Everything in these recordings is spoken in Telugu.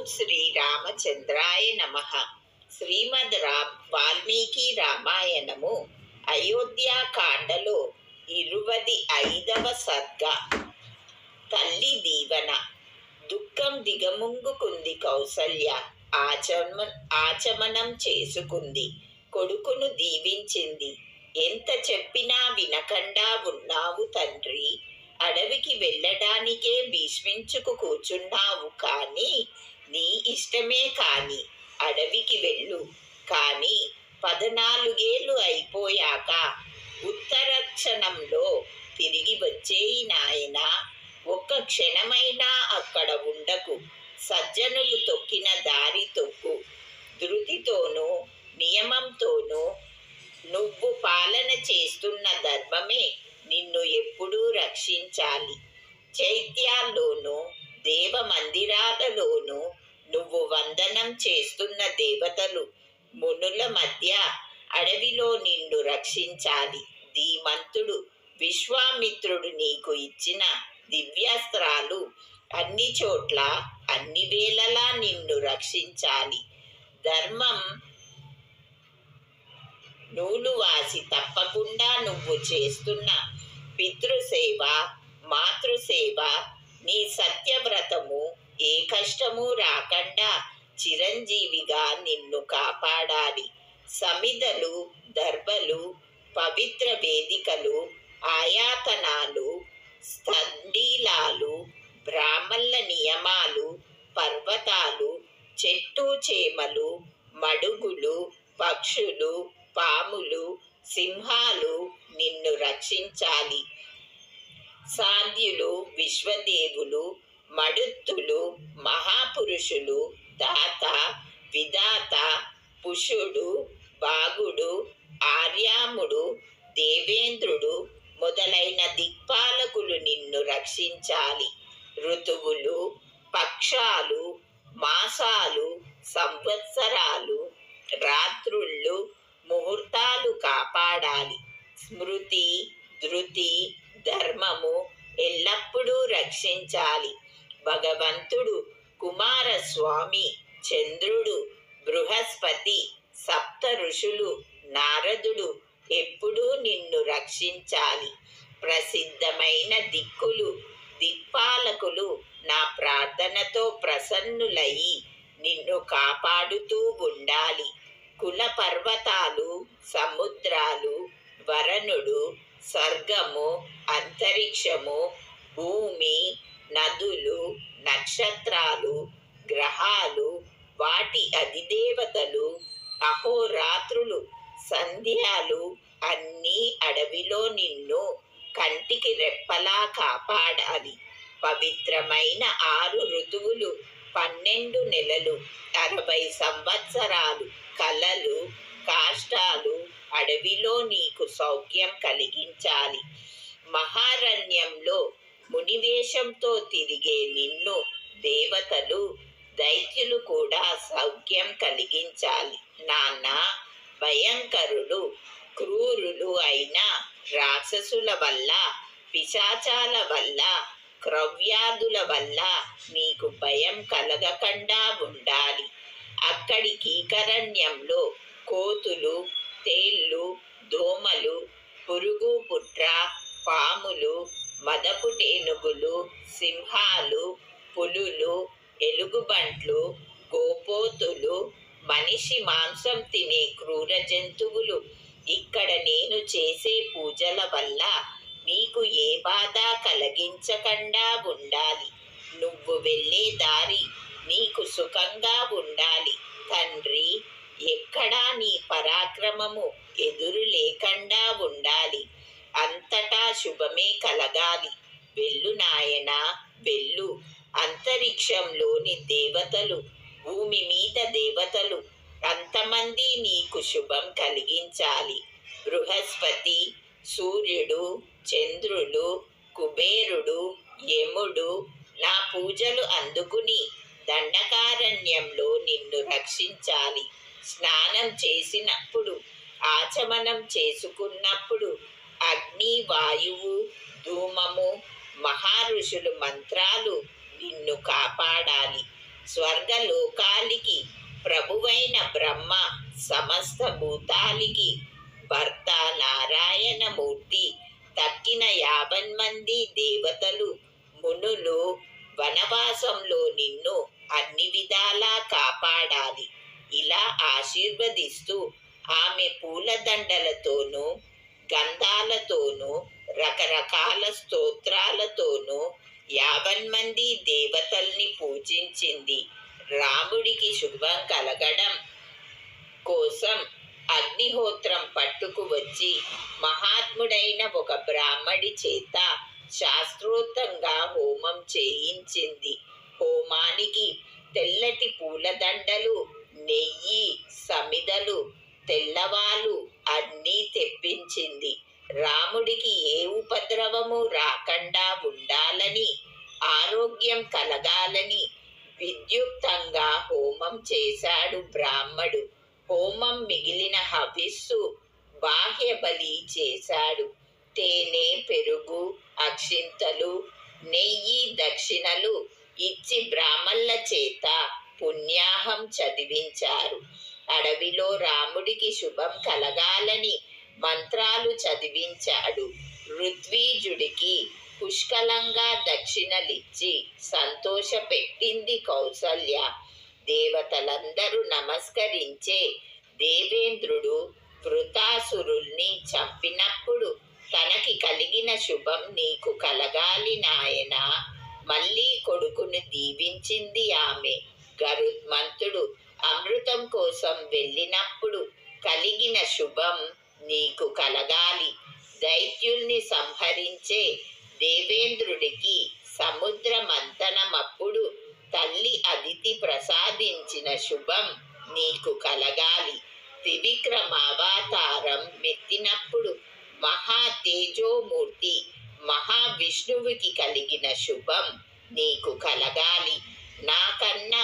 శ్రీ రామచంద్రాయ నమః. శ్రీమద్ వాల్మీకి రామాయణము అయోధ్యాకాండలో 25వ సర్గ. తల్లి దీవెన. దుఃఖం దిగముంగుకుంది కౌసల్య. ఆచమనం చేసుకుంది. కొడుకును దీవించింది. ఎంత చెప్పినా వినకుండా ఉన్నావు తండ్రి. అడవికి వెళ్ళడానికే భీష్మించుకు కూర్చున్నావు. కాని నీ ఇష్టమే. కాని అడవికి వెళ్ళు. కాని 14 అయిపోయాక ఉత్తర క్షణంలో తిరిగి వచ్చేయి నాయనా. ఒక్క క్షణమైనా అక్కడ ఉండకు. సజ్జనులు తొక్కిన దారి తొక్కు. ధృతితోనూ నియమంతోనూ నువ్వు పాలన చేస్తున్న ధర్మమే నిన్ను ఎప్పుడూ రక్షించాలి. చైత్యాల్లోనూ దేవ మందిరాలలోనూ నువ్వు వందనం చేస్తున్న దేవతలు మునుల మధ్య అడవిలో నిన్ను రక్షించాలి. ధీమంతుడు విశ్వామిత్రుడు నీకు ఇచ్చిన దివ్యాస్త్రాలు అన్ని చోట్ల అన్ని వేళలా నిన్ను రక్షించాలి. ధర్మం నూలువాసి తప్పకుండా నువ్వు చేస్తున్న పితృసేవ, మాతృసేవ, నీ సత్యవ్రతము ఏ కష్టము రాకుండా చిరంజీవిగా నిన్ను కాపాడాలి. సమిధలు, దర్భలు, పవిత్ర వేదికలు, ఆయాతనాలు, స్థండీలాలు, బ్రాహ్మణుల నియమాలు, పర్వతాలు, చెట్టు చేమలు, మడుగులు, పక్షులు, పాములు, సింహాలు నిన్ను రక్షించాలి. సాధ్యులు, విశ్వదేవులు, మడుత్తులు, మహాపురుషులు, దాత, విధాత, పుషుడు, బాగుడు, ఆర్యాముడు, దేవేంద్రుడు మొదలైన దిక్పాలకులు నిన్ను రక్షించాలి. ఋతువులు, పక్షాలు, మాసాలు, సంవత్సరాలు, రాత్రుళ్ళు, ముహూర్తాలు కాపాడాలి. స్మృతి, ధృతి, ధర్మము ఎల్లప్పుడూ రక్షించాలి. భగవంతుడు, కుమారస్వామి, చంద్రుడు, బృహస్పతి, సప్త ఋషులు, నారదుడు ఎప్పుడూ నిన్ను రక్షించాలి. ప్రసిద్ధమైన దిక్కులు, దిక్పాలకులు నా ప్రార్థనతో ప్రసన్నులయి నిన్ను కాపాడుతూ ఉండాలి. కుల పర్వతాలు, సముద్రాలు, వరుణుడు, స్వర్గము, అంతరిక్షము, భూమి, నదులు, నక్షత్రాలు, గ్రహాలు, వాటి అధిదేవతలు, అహోరాత్రులు, సంధ్యాలు అన్నీ అడవిలో నిన్ను కంటికి రెప్పలా కాపాడాలి. పవిత్రమైన 6 ఋతువులు, 12 నెలలు, 60 సంవత్సరాలు, కలలు, కాష్టాలు అడవిలో నీకు సౌఖ్యం కలిగించాలి. మహారణ్యంలో మునివేషంతో తిరిగే నిన్ను దేవతలు, దైత్యులు కూడా సౌఖ్యం కలిగించాలి. నాన్న, భయంకరులు, క్రూరులు అయిన రాక్షసుల వల్ల, పిశాచాల వల్ల, క్రవ్యాధుల వల్ల నీకు భయం కలగకుండా ఉండాలి. అక్కడి కీకరణ్యంలో కోతులు, తేళ్ళు, దోమలు, పురుగు పుట్ర, పాములు, మదపుటేనుగులు, సింహాలు, పులులు, ఎలుగుబంట్లు, గోపోతులు, మనిషి మాంసం తినే క్రూర జంతువులు ఇక్కడ నేను చేసే పూజల వల్ల నీకు ఏ బాధ కలిగించకుండా ఉండాలి. నువ్వు వెళ్ళే దారి నీకు సుఖంగా ఉండాలి. తండ్రి, ఎక్కడా నీ పరాక్రమము ఎదురు లేకుండా ఉండాలి. అంతటా శుభమే కలగాలి. వెళ్ళు నాయనా, వెళ్ళు. అంతరిక్షంలోని దేవతలు, భూమి మీద దేవతలు అంతమంది నీకు శుభం కలిగించాలి. బృహస్పతి, సూర్యుడు, చంద్రుడు, కుబేరుడు, యముడు నా పూజలు అందుకుని దండకారణ్యంలో నిన్ను రక్షించాలి. స్నానం చేసినప్పుడు, ఆచమనం చేసుకున్నప్పుడు అగ్ని, వాయువు, ధూమము, మహారుషులు మంత్రాలు నిన్ను కాపాడాలి. స్వర్గలోకాలికి ప్రభువైన బ్రహ్మ సమస్త భూతాలికి భర్త నారాయణమూర్తి తక్కిన 50 మంది దేవతలు మునులు వనవాసంలో నిన్ను అన్ని విధాలా కాపాడాలి. ఇలా ఆశీర్వదిస్తూ ఆమె పూలదండలతోనూ గంధాలతోనూ రకరకాల స్తోత్రాలతోనూ 50 మంది దేవతల్ని పూజించింది. రాముడికి శుభం కలగడం కోసం అగ్నిహోత్రం పట్టుకు వచ్చి మహాత్ముడైన ఒక బ్రాహ్మడి చేత శాస్త్రోక్తంగా హోమం చేయించింది. హోమానికి తెల్లటి పూలదండలు, నెయ్యి, సమిదలు, తెల్లవాలు అన్నీ తెప్పించింది. రాముడికి ఏ ఉపద్రవము రాకుండా ఉండాలని, ఆరోగ్యం కలగాలని విద్యుక్తంగా హోమం చేశాడు బ్రాహ్మడు. హోమం మిగిలిన హవిస్సు బాహ్య బలి చేశాడు. తేనె, పెరుగు, అక్షింతలు, నెయ్యి దక్షిణలు ఇచ్చి బ్రాహ్మణుల చేత పుణ్యాహం చదివించారు. అడవిలో రాముడికి శుభం కలగాలని మంత్రాలు చదివించాడు. ఋత్వీజుడికి పుష్కలంగా దక్షిణలిచ్చి సంతోషపెట్టింది కౌసల్య. దేవతలందరూ నమస్కరించే దేవేంద్రుడు వృతాసురుల్ని చంపినప్పుడు తనకి కలిగిన శుభం నీకు కలగాలి నాయనా, మళ్ళీ కొడుకును దీవించింది ఆమె. గరుత్మంతుడు అమృతం కోసం వెళ్ళినప్పుడు కలిగిన శుభం నీకు కలగాలి. దైత్యుల్ని సంహరించే దేవేంద్రుడికి సముద్ర మంథనమప్పుడు తల్లి అదితి ప్రసాదించిన శుభం నీకు కలగాలి. త్రివిక్రమావతారం మెత్తినప్పుడు మహా తేజోమూర్తి మహావిష్ణువుకి కలిగిన శుభం నీకు కలగాలి. నాకన్నా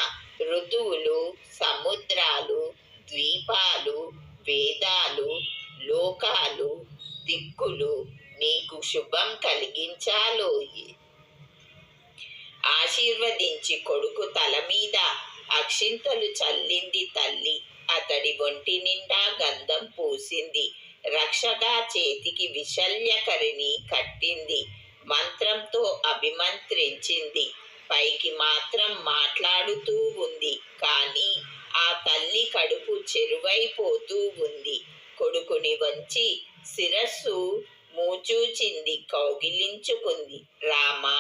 ఋతువులు, సముద్రాలు, ద్వీపాలు, వేదాలు, లోకాలు, దిక్కులు నీకు శుభం కలిగించాలోయి. ఆశీర్వదించి కొడుకు తల మీద అక్షింతలు చల్లింది తల్లి. అతడి ఒంటి నిండా గంధం పూసింది. రక్షగా చేతికి విశల్యకరిని కట్టింది. మంత్రంతో అభిమంత్రించింది. పైకి మాత్రం మాట్లాడుతూ ఉంది, కానీ ఆ తల్లి కడుపు చెరువైపోతూ ఉంది. కొడుకుని వంచి శిరస్సు మూచూచింది, కౌగిలించుకుంది. రామా,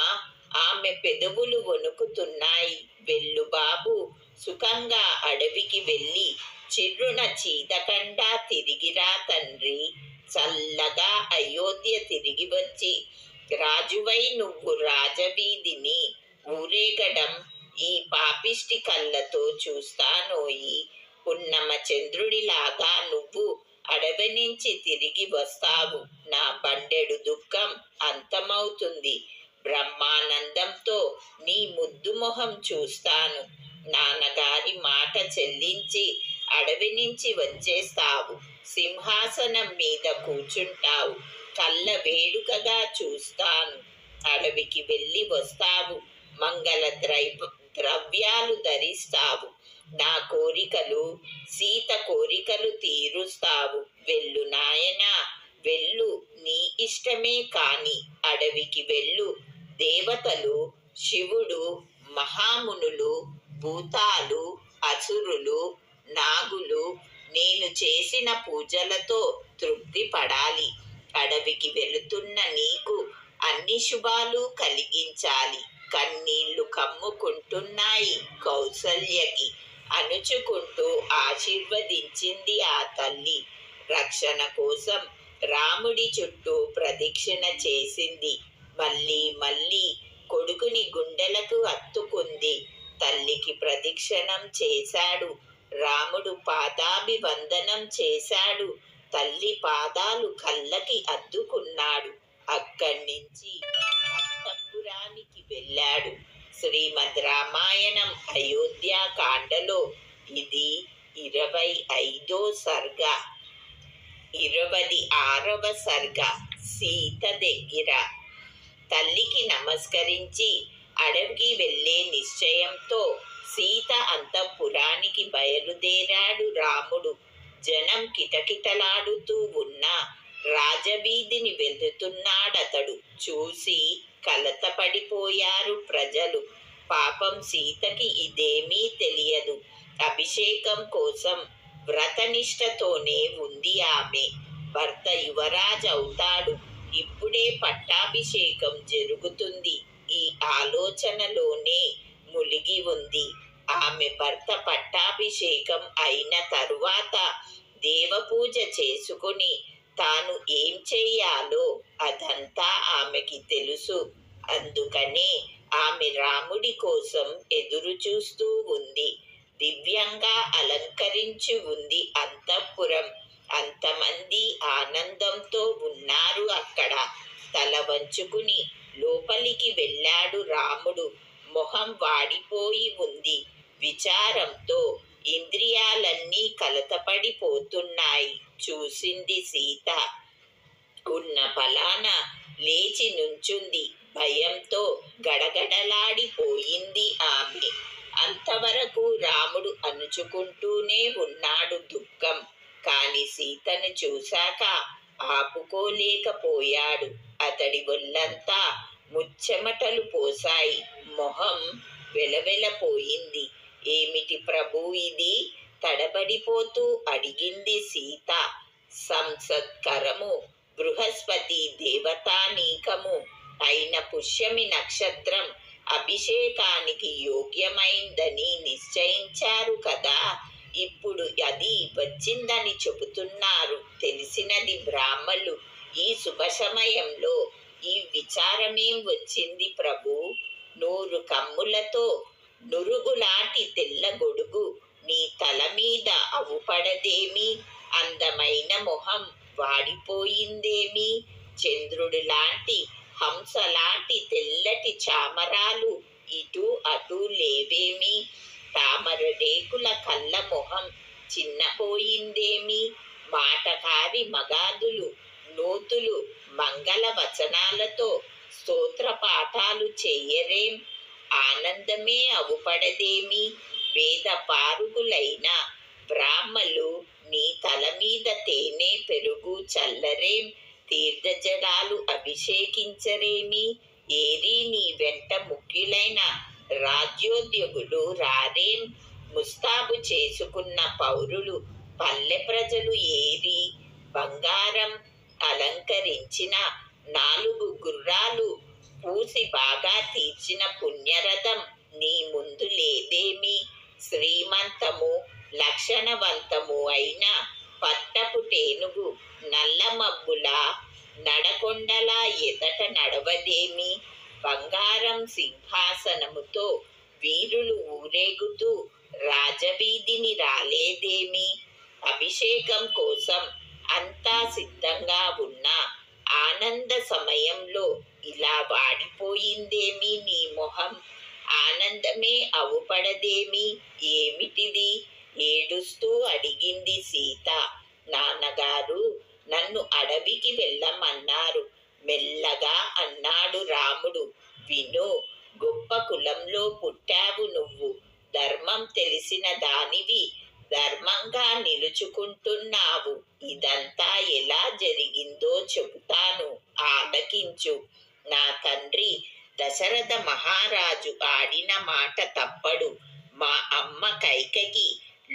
ఆమె పెదవులు వణుకుతున్నాయి. వెళ్ళు బాబు, సుఖంగా అడవికి వెళ్ళి చిర్రున చీదకండా తిరిగిరా తండ్రి. చల్లగా అయోధ్య తిరిగి వచ్చి రాజువై నువ్వు రాజవీధిని ఊరేగడం ఈ పాపిష్టి కళ్ళతో చూస్తానోయి. పున్నమ చంద్రుడిలాగా నువ్వు అడవి నుంచి తిరిగి వస్తావు. నా బండెడు దుఃఖం అంతమవుతుంది. బ్రహ్మానందంతో నీ ముద్దు మొహం చూస్తాను. నాన్నగారి మాట చెల్లించి అడవి నుంచి వచ్చేస్తావు. సింహాసనం మీద కూర్చుంటావు. కళ్ళ వేడుకగా చూస్తాను. అడవికి వెళ్ళి వస్తావు. మంగళ ద్రవ్యాలు ధరిస్తావు. నా కోరికలు, సీత కోరికలు తీరుస్తావు. వెళ్ళు నాయనా, వెళ్ళు. నీ ఇష్టమే కాని అడవికి వెళ్ళు. దేవతలు, శివుడు, మహామునులు, భూతాలు, అసురులు, నాగులు నేను చేసిన పూజలతో తృప్తి పడాలి. అడవికి వెళుతున్న నీకు అన్ని శుభాలు కలిగించాలి. కన్నీళ్లు కమ్ముకుంటున్నాయి కౌసల్యకి. అణుచుకుంటూ ఆశీర్వదించింది ఆ తల్లి. రక్షణ కోసం రాముడి చుట్టూ ప్రదక్షిణ చేసింది. మళ్ళీ మళ్ళీ కొడుకుని గుండెలకు హత్తుకుంది. తల్లికి ప్రదక్షిణం చేశాడు. రాముడు పాదాభివందనం చేశాడు. తల్లి పాదాలు కళ్ళకి అద్దుకున్నాడు. అక్కడి నుంచి అంతఃపురానికి వెళ్ళాడు. శ్రీమద్ రామాయణం అయోధ్యాకాండలో ఇది 25వ సర్గ. 26వ సర్గ సీత దగ్గర. తల్లికి నమస్కరించి అడవికి వెళ్ళే నిశ్చయంతో సీత అంతఃపురానికి బయలుదేరాడు రాముడు. జనం కిటకిటలాడుతూ ఉన్న రాజవీధిని వెళ్తున్నాడతడు. చూసి కలతపడిపోయారు ప్రజలు. పాపం సీతకి ఇదేమీ తెలియదు. అభిషేకం కోసం వ్రతనిష్టతోనే ఉంది ఆమె. భర్త యువరాజు అవుతాడు, ఇప్పుడే పట్టాభిషేకం జరుగుతుంది. ఈ ఆలోచనలోనే మునిగి ఉంది. ఆమె భర్త పట్టాభిషేకం అయిన తరువాత దేవపూజ చేసుకుని తాను ఏం చెయ్యాలో అదంతా ఆమెకి తెలుసు. అందుకనే ఆమె రాముడి కోసం ఎదురు చూస్తూ ఉంది. దివ్యంగా అలంకరించి ఉంది అంతఃపురం. అంతమంది ఆనందంతో ఉన్నారు అక్కడ. తల వంచుకుని లోపలికి వెళ్ళాడు రాముడు. మొహం వాడిపోయి ఉంది. విచారంతో ఇంద్రియాలన్నీ కలతపడిపోతున్నాయి. చూసింది సీత. ఉన్న ఫలాన లేచి నుంచుంది. భయంతో గడగడలాడిపోయింది ఆమె. అంతవరకు రాముడు అణుచుకుంటూనే ఉన్నాడు దుఃఖం. కాని సీతను చూశాక ఆపుకోలేకపోయాడు. అతడి ఒళ్ళంతా ముచ్చెమటలు పోశాయి. మొహం వెలవెలపోయింది. ఏమిటి ప్రభూ ఇది? తడబడిపోతూ అడిగింది సీత. సంసత్కరము బృహస్పతి దేవతానీకము అయిన పుష్యమి నక్షత్రం అభిషేకానికి యోగ్యమైందని నిశ్చయించారు కదా. ఇప్పుడు అది వచ్చిందని చెబుతున్నారు. తెలిసినది బ్రాహ్మలు. ఈ శుభ సమయంలో ఈ విచారమేం వచ్చింది ప్రభూ? 100 కమ్ములతో నురుగులాంటి తెల్ల గొడుగు నీ తల మీద అవుపడదేమి? అందమైన మొహం వాడిపోయిందేమి? చంద్రుడి లాంటి హంసలాంటి తెల్లటి చామరాలు ఇటు అటు లేవేమి? తామర రేకుల కళ్ళ మొహం చిన్నపోయిందేమి? మాటకారి మగాదులు నూతులు మంగళ వచనాలతో స్తోత్ర పాఠాలు చెయ్యరేం? ఆనందమే అవుపడదేమి? వేద పారుగులైన బ్రాహ్మలు నీ తల మీద తేనె పెరుగు చల్లరేం? తీర్థజలాలు అభిషేకించరేమి? ఏరి నీ వెంట ముఖ్యులైన రాజ్యోద్యోగులు రారేం? ముస్తాబు చేసుకున్న పౌరులు పల్లె ప్రజలు ఏరి? బంగారం అలంకరించిన 4 గుర్రాలు పూసి బాగా తీర్చిన పుణ్యరథం నీ ముందు లేదేమి? శ్రీమంతము లక్షణవంతము అయిన పట్టపు టేనుగు నల్ల మబ్బులా నడకొండలా ఎదట నడవదేమి? బంగారం సింహాసనముతో వీరులు ఊరేగుతూ రాజవీధిని రాలేదేమి? అభిషేకం కోసం అంతా సిద్ధంగా ఉన్న ఆనంద సమయంలో ఇలా వాడిపోయిందేమి నీ మొహం? ఆనందమే అవుపడదేమి? ఏమిటిది? ఏడుస్తూ అడిగింది సీత. నాన్నగారు నన్ను అడవికి వెళ్ళమన్నారు మెల్లగా అన్నాడు రాముడు. విను, గొప్ప కులంలో పుట్టావు నువ్వు. ధర్మం తెలిసిన దానివి. ధర్మంగా నిలుచుకుంటున్నావు. ఇదంతా ఎలా జరిగిందో చెబుతాను, ఆలకించు. నా తండ్రి దశరథ మహారాజు ఆడిన మాట తప్పడు. మా అమ్మ కైకకి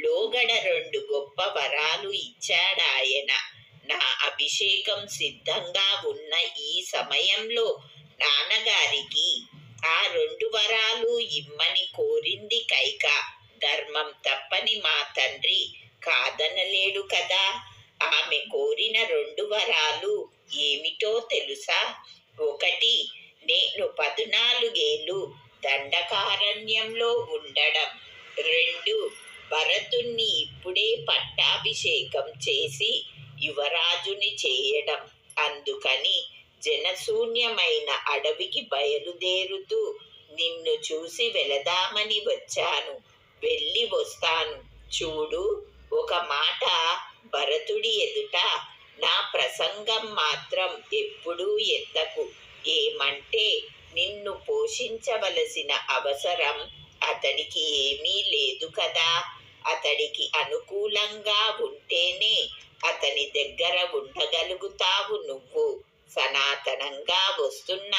లోగడ 2 గొప్ప వరాలు ఇచ్చాడాయన. నా అభిషేకం సిద్ధంగా ఉన్న ఈ సమయంలో నాన్నగారికి ఆ 2 వరాలు ఇమ్మని కోరింది కైక. ధర్మం తప్పని మా తండ్రి కాదనలేడు కదా. ఆమె కోరిన 2 వరాలు ఏమిటో తెలుసా? 1, నేను 14 ఏళ్ళు దండకారణ్యంలో ఉండడం. 2, భరతుణ్ణి ఇప్పుడే పట్టాభిషేకం చేసి యువరాజుని చేయడం. అందుకని జనశూన్యమైన అడవికి బయలుదేరుతూ నిన్ను చూసి వెళదామని వచ్చాను. వెళ్ళి వస్తాను. చూడు, ఒక మాట భరతుడి ఎదుట నా ప్రసంగం మాత్రం ఎప్పుడూ ఎత్తకు. ఏమంటే నిన్ను పోషించవలసిన అవసరం అతడికి ఏమీ లేదు కదా. అతడికి అనుకూలంగా ఉంటేనే అతని దగ్గర ఉండగలుగుతావు నువ్వు. సనాతనంగా వస్తున్న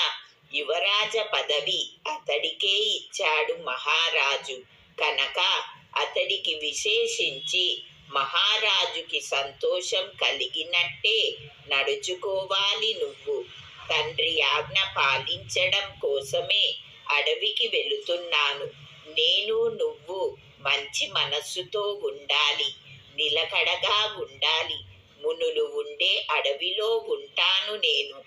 యువరాజ పదవి అతడికే ఇచ్చాడు మహారాజు కనుక అతడికి విశేషించి మహారాజుకి సంతోషం కలిగినట్టే నడుచుకోవాలి నువ్వు. తండ్రి ఆజ్ఞ పాలించడం కోసమే అడవికి వెళుతున్నాను. నేను నువ్వు మంచి మనస్సుతో ఉండాలి, నిలకడగా ఉండాలి. మునులు ఉండే అడవిలో ఉంటాను నేను.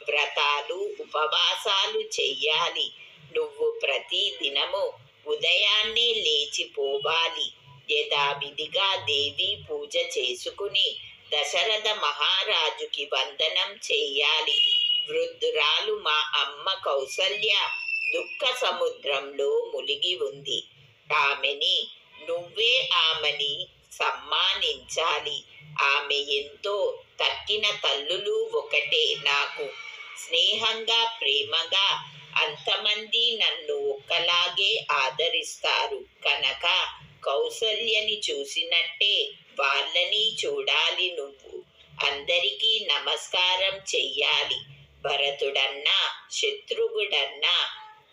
వ్రతాలు ఉపవాసాలు చెయ్యాలి. నువ్వు ప్రతి దినము ఉదయాన్నే లేచిపోవాలి. యథావిధిగా దేవి పూజ చేసుకుని దశరథ మహారాజుకి వందనం చెయ్యాలి. వృద్ధురాలు మా అమ్మ కౌసల్య దుఃఖ సముద్రంలో మునిగి ఉంది. ఆమెని నువ్వే ఆమెని సమ్మానించాలి. ఆమె ఎంతో తక్కిన తల్లులు ఒకటే నాకు. స్నేహంగా ప్రేమగా అంతమంది నన్ను ఒక్కలాగే ఆదరిస్తారు కనుక కౌసల్యని చూసినట్టే వాళ్ళని చూడాలి నువ్వు. అందరికీ నమస్కారం చెయ్యాలి. భరతుడన్నా శత్రుఘ్నుడన్నా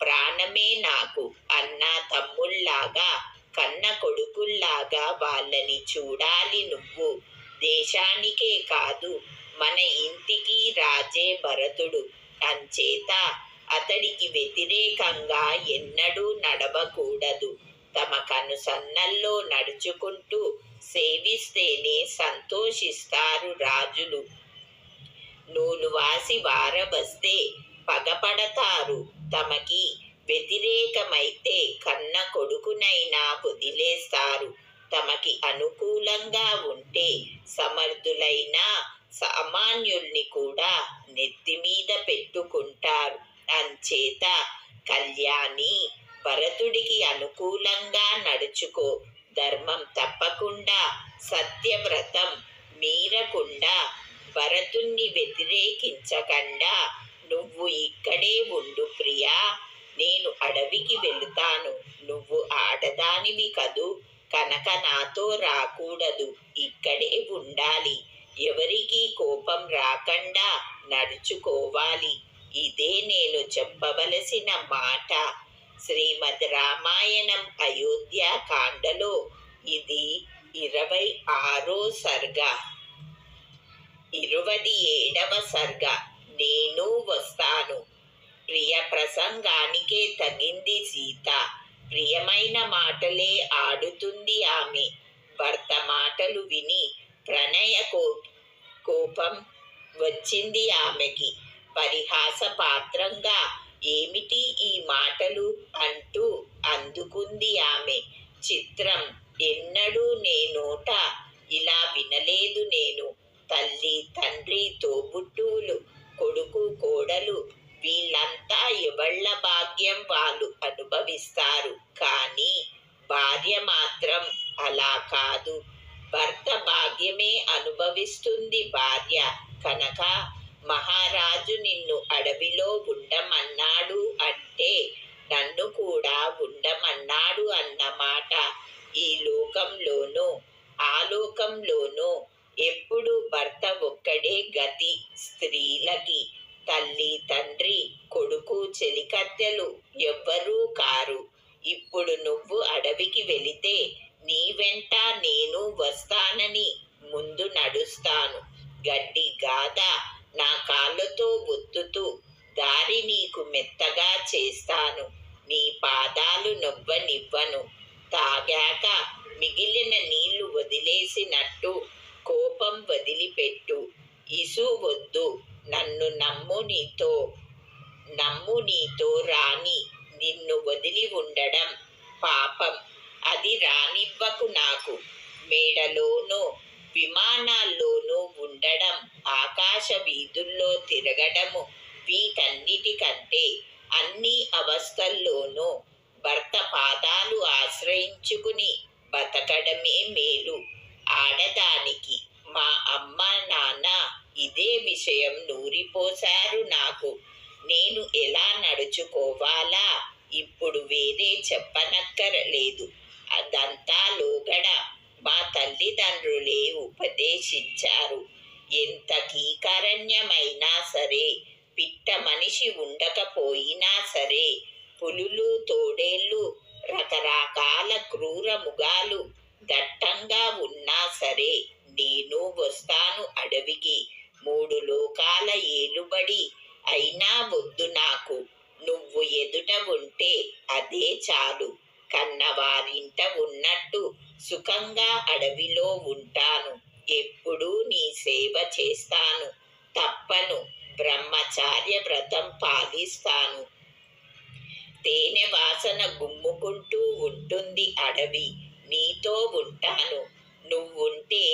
ప్రాణమే నాకు. అన్న తమ్ముళ్లాగా కన్న కొడుకుల్లాగా వాళ్ళని చూడాలి నువ్వు. దేశానికే కాదు మన ఇంటికి రాజే భరతుడు. అంచేత అతడికి వ్యతిరేకంగా ఎన్నడూ నడవకూడదు. తమ కనుసన్నల్లో నడుచుకుంటూ సేవిస్తేనే సంతోషిస్తారు రాజులు. నూలువాసి వారవస్తే పగపడతారు. తమకి వ్యతిరేకమైతే కన్న కొడుకునైనా వదిలేస్తారు. తమకి అనుకూలంగా ఉంటే సమర్థులైన సామాన్యుల్ని కూడా నెత్తిమీద పెట్టుకుంటారు. అంచేత కళ్యాణి భరతుడికి అనుకూలంగా నడుచుకో. ధర్మం తప్పకుండా, సత్యవ్రతం మీరకుండా, భరతుణ్ణి వ్యతిరేకించకుండా నువ్వు ఇక్కడే ఉండు ప్రియా. నేను అడవికి వెళుతాను. నువ్వు ఆడదానివి కదూ కనుక నాతో రాకూడదు. ఇక్కడే ఉండాలి. ఎవరికీ కోపం రాకుండా నడుచుకోవాలి. ఇదే నేను చెప్పవలసిన మాట. శ్రీమద్ రామాయణం అయోధ్యాకాండలో ఇది 26వ సర్గ. 27వ సర్గ. నేను వస్తాను. ప్రియ ప్రసంగానికే తగింది సీత. ప్రియమైన మాటలే ఆడుతుంది ఆమె. భర్త మాటలు విని ప్రణయ కోపం వచ్చింది ఆమెకి. పరిహాస పాత్రంగా ఏమిటి ఈ మాటలు అంటూ అందుకుంది ఆమె. చిత్రం, ఎన్నడూ నేనోట ఇలా వినలేదు నేను. తల్లి తండ్రి తోబుట్టువులు కొడుకు కోడలు వీళ్ళంతా ఎవళ్ళ భాగ్యం వాళ్ళు అనుభవిస్తారు. కానీ భార్య మాత్రం అలా కాదు. భర్త భాగ్యమే అనుభవిస్తుంది భార్య. కనుక మహారాజు నిన్ను అడవిలో ఉండమన్నాడు అంటే నన్ను కూడా ఉండమన్నాడు అన్నమాట. ఈ లోకంలోనూ ఆ లోకంలోనూ ఎప్పుడు భర్త ఒక్కడే గతి స్త్రీలకి. తల్లి తండ్రి కొడుకు చెలికత్తెలు ఎవ్వరూ కారు. ఇప్పుడు నువ్వు అడవికి వెళితే నీ వెంట నేను వస్తానని ముందు నడుస్తాను. గడ్డి గాథ నా కాళ్ళతో ఒత్తుతూ దారి నీకు మెత్తగా చేస్తాను. నీ పాదాలు నొవ్వనివ్వను. తాగాక మిగిలిన నీళ్లు వదిలేసినట్టు కోపం వదిలిపెట్టు. ఇసు వద్దు. నన్ను నమ్ము నీతో రాని నిన్ను వదిలి ఉండడం పాపం. అది రానివ్వకు నాకు. మేడలోనూ విమానాల్లోనూ ఉండడం, ఆకాశ వీధుల్లో తిరగడము, వీటన్నిటికంటే అన్ని అవస్థల్లోనూ భర్త పాదాలు ఆశ్రయించుకుని బతకడమే మేలు ఆడదానికి. మా అమ్మ నాన్న ఇదే విషయం నూరిపోశారు నాకు. నేను ఎలా నడుచుకోవాలా ఇప్పుడు వేరే చెప్పనక్కరలేదు. అదంతా లోగడ మా తల్లిదండ్రులే ఉపదేశించారు. ఎంత కీకరణ్యమైనా సరే, పిట్ట మనిషి ఉండకపోయినా సరే, పులులు, తోడేళ్ళు, రకరకాల క్రూర మృగాలు దట్టంగా ఉన్నా సరే, నేను వస్తాను అడవికి. 3 లోకాల ఏలుబడి అయినా వద్దు నాకు. నువ్వు ఎదుట ఉంటే అదే చాలు. కన్నవారింట ఉన్నట్టు సుఖంగా అడవిలో ఉంటాను. ఎప్పుడూ నీ సేవ చేస్తాను. తప్పను. బ్రహ్మచార్య వ్రతం పాలిస్తాను. తేనె వాసన గుమ్ముకుంటూ ఉంటుంది అడవి. నీతో ఉంటాను. నువ్వుంటే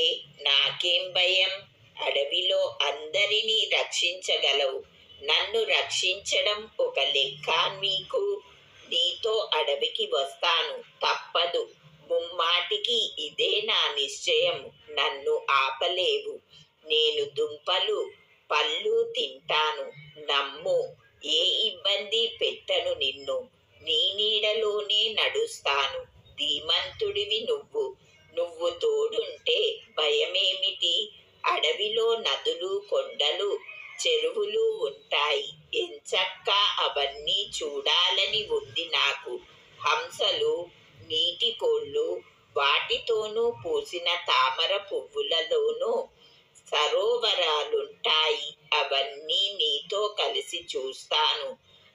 నాకేం భయం? అడవిలో అందరినీ రక్షించగలవు. నన్ను రక్షించడం ఒక లెక్క మీకు? నీతో అడవికి వస్తాను. తప్పదు. ముమ్మాటికి ఇదే నా నిశ్చయం. నన్ను ఆపలేవు. నేను దుంపలు, పళ్ళు తింటాను. నమ్ము. ఏ ఇబ్బంది పెట్టను నిన్ను. నీ నీడలోనే నడుస్తాను. ధీమంతుడివి నువ్వు. నువ్వు తోడుంటే భయమేమిటి? అడవిలో నదులు, కొండలు, చెరువులు ఉంటాయి. ఎంచక్కా అవన్నీ చూడాలని ఉంది నాకు. హంసలు, నీటి కోళ్ళు, వాటితోనూ పూసిన తామర పువ్వులలోనూ సరోవరాలుంటాయి. అవన్నీ నీతో కలిసి చూస్తాను.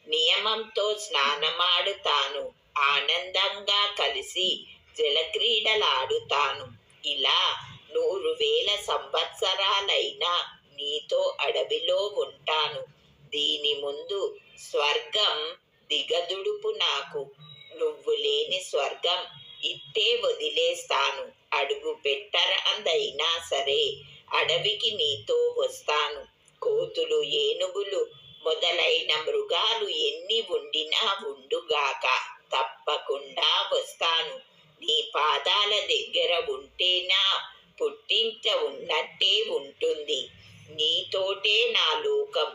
నియమంతో స్నానమాడుతాను. ఆనందంగా కలిసి జలక్రీడలాడుతాను. ఇలా 100,000 సంవత్సరాలైనా నీతో అడవిలో ఉంటాను. దీని ముందు స్వర్గం దిగదుడుపు నాకు. నువ్వు లేని స్వర్గం ఇట్టే వదిలేస్తాను. అడుగు పెట్టరందైనా సరే అడవికి నీతో వస్తాను. కోతులు, ఏనుగులు మొదలైన మృగాలు ఎన్ని ఉండినా ఉండుగాక. తప్పకుండా వస్తాను. నీ పాదాల దగ్గర ఉంటేనా పుట్టింట ఉన్నట్టే ఉంటుంది. నీతోటే నా లోకం.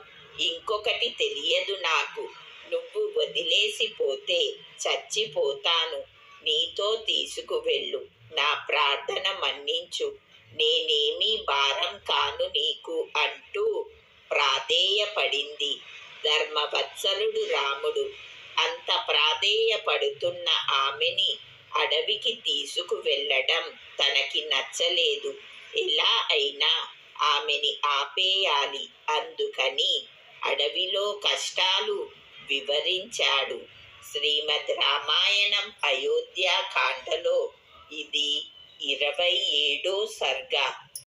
ఇంకొకటి తెలియదు నాకు. నువ్వు వదిలేసిపోతే చచ్చిపోతాను. నీతో తీసుకువెళ్ళు. నా ప్రార్థన మన్నించు. నేనేమీ భారం కాను నీకు అంటూ ప్రాధేయపడింది. ధర్మవత్సలుడు రాముడు. అంత ప్రాధేయపడుతున్న ఆమెని అడవికి తీసుకువెళ్ళడం తనకి నచ్చలేదు. ఎలా అయినా ఆమెని ఆపేయాలి. అందుకని అడవిలో కష్టాలు వివరించాడు. శ్రీమద్ రామాయణం అయోధ్యాకాండలో ఇది 27వ సర్గ.